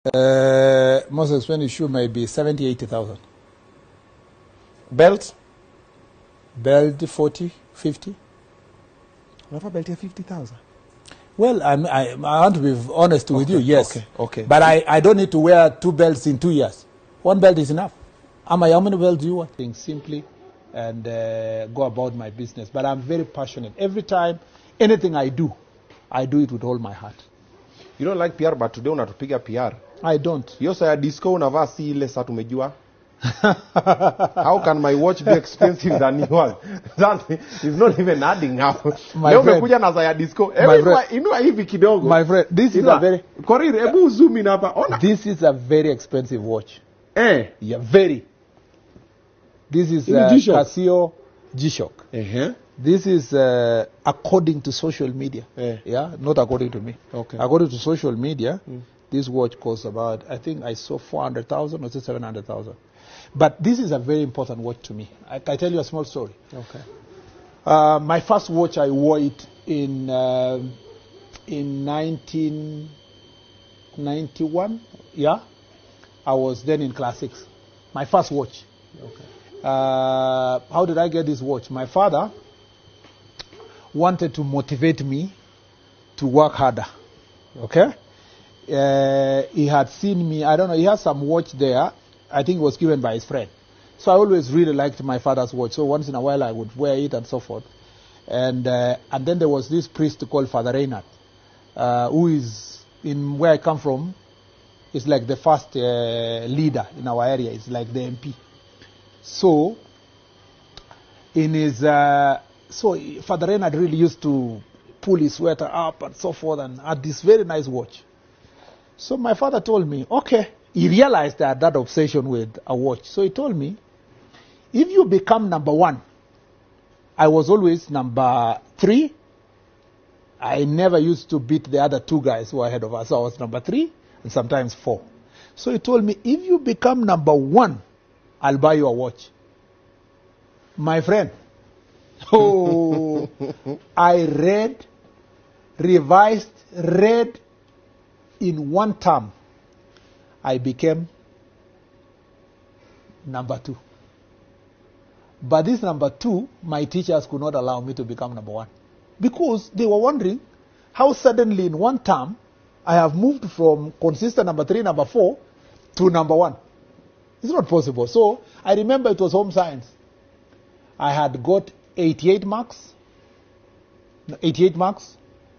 Most expensive shoe may be 70, 80,000. Belt? Belt 40, 50. Never belt here 50,000. Well, I want to be honest with you, yes. Okay. But I don't need to wear 2 belts in 2 years. 1 belt is enough. How many belts do you want? Think simply and go about my business. But I'm very passionate. Every time, anything I do it with all my heart. You don't like PR, but today unatupiga PR. I don't. Hiyo saa ya disco unavaa si ile saa tumejua. How can my watch be expensive than yours? That is not even adding up. Leo umekuja na saa ya disco. Inua hivi kidogo. My friend, this is a very... Korir, hebu zoom in hapa. Ona. This is a very expensive watch. Yeah, very. This is Casio G-Shock. This is according to social media. Yeah, not according to me. Okay. According to social media, this watch costs about, I think I saw 400,000 or 700,000. But this is a very important watch to me. I tell you a small story. Okay. My first watch, I wore it in 1991. Yeah, I was then in class 6. My first watch. Okay. How did I get this watch? My father wanted to motivate me to work harder. Okay? He had seen me, I don't know, he has some watch there. I think it was given by his friend. So I always really liked my father's watch. So once in a while I would wear it and so forth. And then there was this priest called Father Reinhardt, who is, in where I come from, is like the first leader in our area. It's like the MP. So, in his, Father Reinhardt really used to pull his sweater up and so forth and had this very nice watch. So my father told me, okay, he realized that obsession with a watch. So he told me, if you become number 1, I was always number 3. I never used to beat the other 2 guys who were ahead of us. So I was number 3 and sometimes 4. So he told me, if you become number 1, I'll buy you a watch. My friend, I revised in 1 term. I became number 2. But this number 2, my teachers could not allow me to become number 1. Because they were wondering how suddenly in 1 term, I have moved from consistent number 3, number 4 to number 1. It's not possible. So I remember it was home science. I had got 88 marks,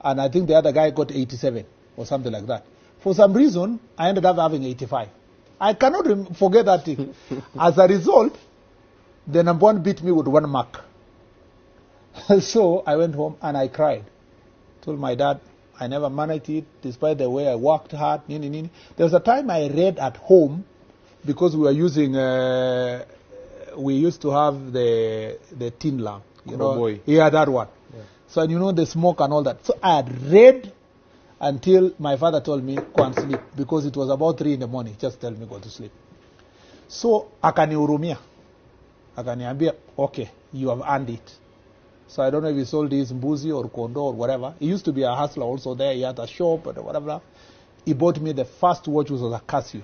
and I think the other guy got 87 or something like that. For some reason, I ended up having 85. I cannot forget that thing. As a result, the number 1 beat me with 1 mark. So I went home and I cried. Told my dad, I never managed it, despite the way I worked hard. There was a time I read at home, because we were using, we used to have the tin lamp. You know? Boy. Yeah, that one. Yeah. So, the smoke and all that. So I had read until my father told me, go and sleep, because it was about 3 in the morning. Just tell me, go to sleep. So, akanihurumia. Akaniambia, okay, you have earned it. So I don't know if he sold his mbuzi or kondo or whatever. He used to be a hustler also there. He had a shop or whatever. He bought me the first watch, which was a Casio.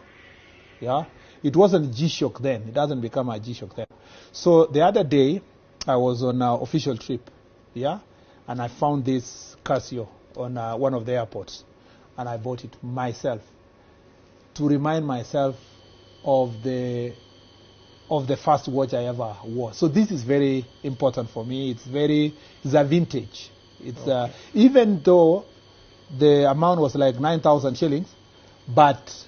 Yeah? It wasn't G-Shock then. It doesn't become a G-Shock then. So the other day, I was on an official trip. Yeah? And I found this Casio on one of the airports. And I bought it myself to remind myself of the first watch I ever wore. So this is very important for me. It's a vintage. It's okay. Even though the amount was like 9,000 shillings, but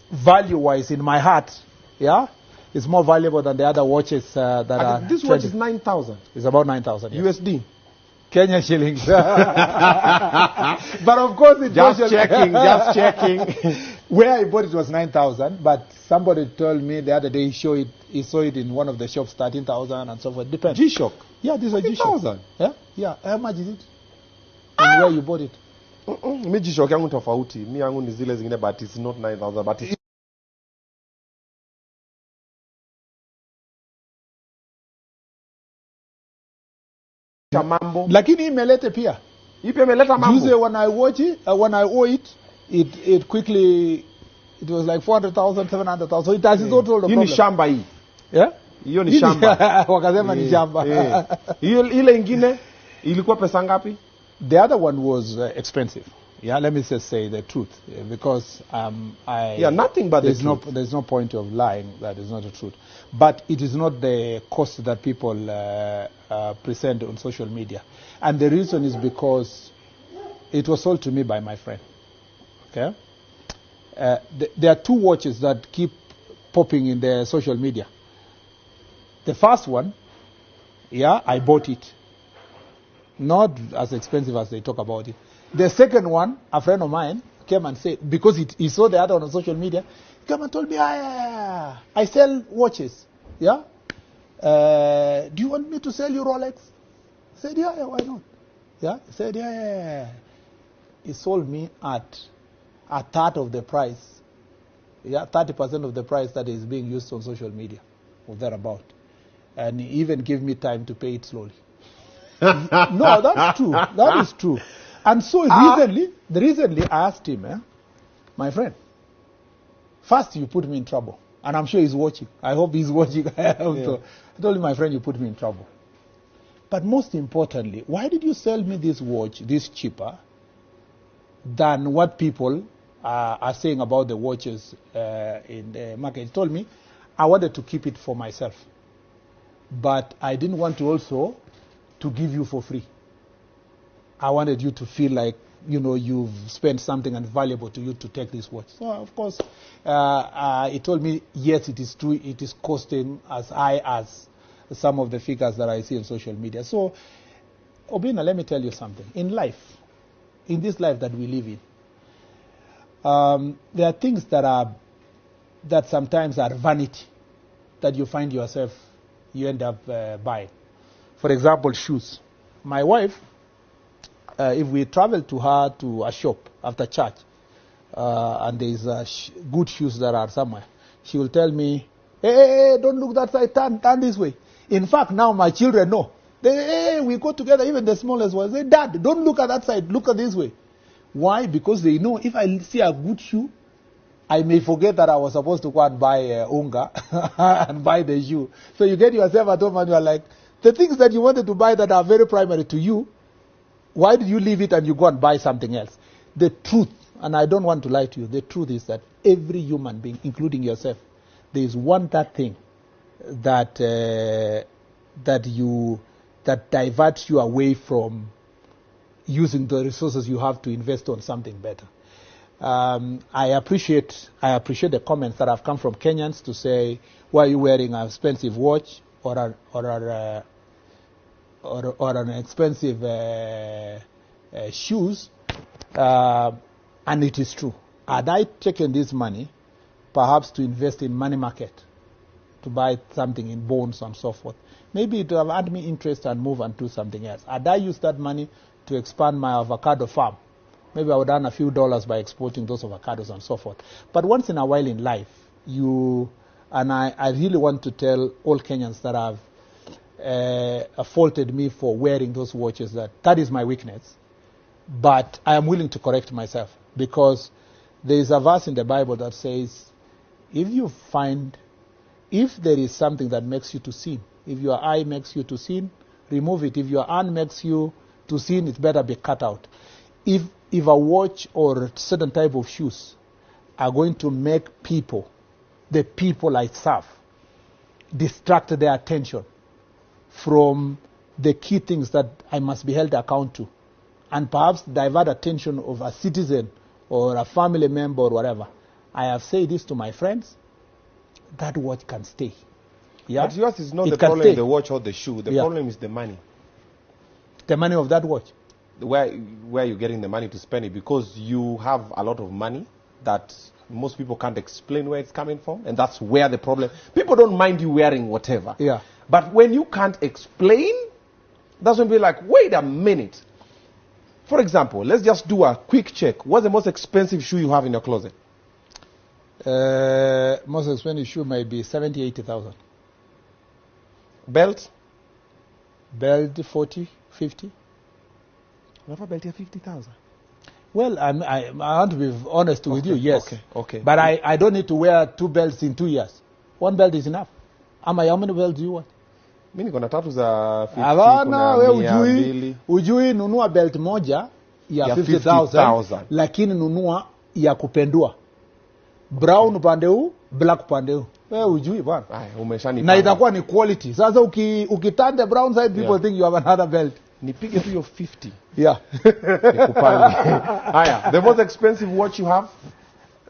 value-wise in my heart, yeah, it's more valuable than the other watches that are. This watch is 9,000. It's about 9,000 yes. USD. Kenya shillings. But of course, it's just checking. Where I bought it was 9,000, but somebody told me the other day he saw it in one of the shops 13,000 and so forth. Depends. G-Shock. Yeah, this is a G-Shock. 13,000. Yeah. How much is it? And where you bought it? Me G-Shock yangu tofauti. Mi yangu ni zile zingine, but it's not 9,000, but it's mambo. Lakini imelete pia. Ipe imeleta mambo. Juzi when I watch it, when I owe it, it quickly It was like 400,000, 700,000. So it has its own sort of Hii problem. ni shamba hii. Yeah? Hiyo ni shamba. Wakasema ni shamba. Ile ingine ilikuwa pesa ngapi? The other one was expensive. Yeah, let me just say the truth, because nothing but there's no point of lying that is not the truth. But it is not the cost that people present on social media, and the reason is because it was sold to me by my friend. Okay, there are two watches that keep popping in the social media. The first one, I bought it. Not as expensive as they talk about it. The second one, a friend of mine came and said, because he saw the other one on social media, he came and told me, I sell watches. Yeah? Do you want me to sell you Rolex? I said, yeah, why not? Yeah? He said, yeah. He sold me at a third of the price. Yeah, 30% of the price that is being used on social media, or thereabout. And he even gave me time to pay it slowly. No, that's true. That is true. And so recently I asked him, my friend, first you put me in trouble. And I'm sure he's watching. I hope he's watching. I told him, my friend, you put me in trouble. But most importantly, why did you sell me this watch this cheaper than what people are saying about the watches in the market? He told me, I wanted to keep it for myself. But I didn't want to also to give you for free. I wanted you to feel like, you've spent something and valuable to you to take this watch. So, of course, he told me, yes, it is true, it is costing as high as some of the figures that I see on social media. So, Obina, let me tell you something. In life, in this life that we live in, there are things that sometimes are vanity, that you find yourself, you end up buying. For example, shoes. My wife, if we travel to her to a shop after church, and there's good shoes that are somewhere, she will tell me, hey, don't look that side, turn this way. In fact, now my children know. We go together, even the smallest ones. They, Dad, don't look at that side, look at this way. Why? Because they know if I see a good shoe, I may forget that I was supposed to go and buy unga and buy the shoe. So you get yourself at home and you are like, the things that you wanted to buy that are very primary to you, why did you leave it and you go and buy something else? The truth, and I don't want to lie to you, the truth is that every human being, including yourself, there is that thing that diverts you away from using the resources you have to invest on something better. I appreciate the comments that have come from Kenyans to say, why are you wearing an expensive watch or an expensive shoes? And it is true. Had I taken this money, perhaps to invest in money market, to buy something in bonds and so forth, maybe it would have had me interest and move and do something else. Had I used that money to expand my avocado farm, maybe I would earn a few dollars by exporting those avocados and so forth. But once in a while in life, I really want to tell all Kenyans that have faulted me for wearing those watches that is my weakness. But I am willing to correct myself, because there is a verse in the Bible that says, if there is something that makes you to sin, if your eye makes you to sin, remove it. If your hand makes you to sin, it better be cut out. If a watch or a certain type of shoes are going to make the people I serve, distract their attention from the key things that I must be held account to, and perhaps divert attention of a citizen or a family member or whatever, I have said this to my friends, that watch can stay. Yeah? But yours is not the problem in the watch or the shoe. The problem is the money. The money of that watch. Where are you getting the money to spend it? Because you have a lot of money that most people can't explain where it's coming from, and that's where the problem. People don't mind you wearing whatever. Yeah. But when you can't explain, that's when people are like, wait a minute. For example, let's just do a quick check. What's the most expensive shoe you have in your closet? Most expensive shoe might be 70,000, 80,000. Belt? Belt 40, 50. Never belt here 50,000. Well, I want to be honest with you, yes. Okay. But I don't need to wear 2 belts in 2 years. 1 belt is enough. Ama, how many belts do you want? Mimi niko na 3 za 50. Avana, we ujui nunua belt moja ya 50,000, lakini nunua ya kupendua. Brown upande huu, black upande huu. Wewe ujui bwana. Umeshani. Na itakuwa ni quality. Sasa ukitanda the brown side, people think you have another belt. Nipige tu hiyo 50. Yeah. Nikupande. Haya, the most expensive watch you have?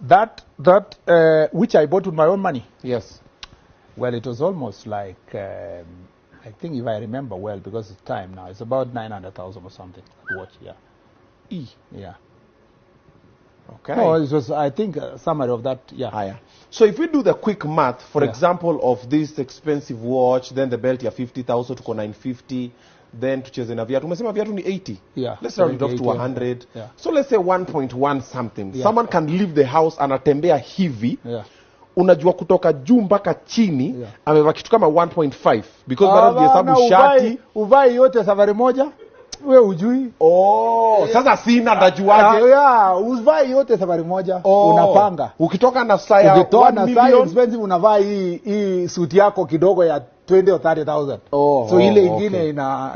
That which I bought with my own money. Yes. Well, it was almost like I think, if I remember well, because it's time now, it's about 900,000 or something. Watch, yeah. Yeah. Okay. No, it was, I think, a summary of that, yeah. So if we do the quick math, for example, of this expensive watch, then the belt ya 50,000 to 950, then tucheze na viatu. Umesema viatu ni 80. Yeah. Let's round it off to 100. Yeah. So let's say 1.1 something. Yeah. Someone can leave the house anatembea hivi. Yeah. Unajua kutoka juu mpaka chini, amevaa kitu kama 1.5 because bado hesabu shati, uvai yote safari moja. We ujui. Sasa sina ndajuaje? Uvai yote safari moja. Unapanga. Ukitoka na saa ya 1 million expensive, unavaa hii suit yako kidogo ya 20 or 30,000. So ile ingine ina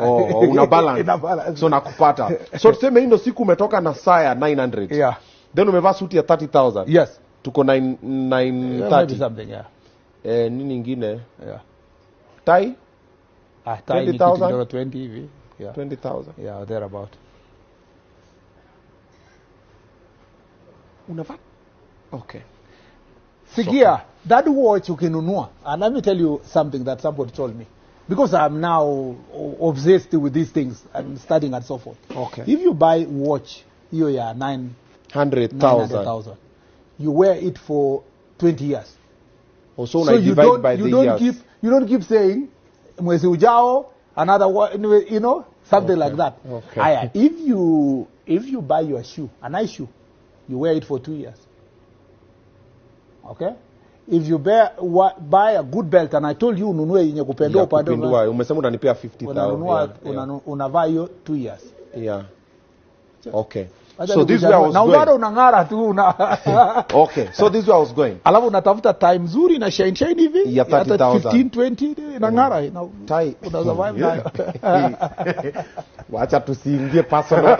una balance. So nakupata. So tuseme hii ndio siku umetoka na saa ya 900. Yeah. Then umevaa suit ya 30,000. Yes. Tuko 930 something, yeah. Nini ingine? Yeah. Tai? Tai 20 hivi. Yeah. 20,000. Yeah, there about. Unavaa? Okay. Sikia, that watch ukinunua. And let me tell you something that somebody told me. Because I'm now obsessed with these things and studying and so forth. Okay. If you buy watch, hiyo ya 900,000, you wear it for 20 years. So you divide by the years. You don't keep saying, mwezi ujao, another one, you know, something like that. Okay. If you buy your shoe, a nice shoe, you wear it for 2 years. Okay? If you buy a good belt, and I told you ununue yenye kupendua upande wangu. Umesema unanipea 50,000. Unavaa hiyo 2 years. Yeah. Okay. So this way I was going. Unangara tu Okay. So this way I was going. Alafu unatafuta time nzuri na shine hivi. Ya 30,000. 15-20 inangara. Tai. Una survive nayo. Wacha tusiingie personal.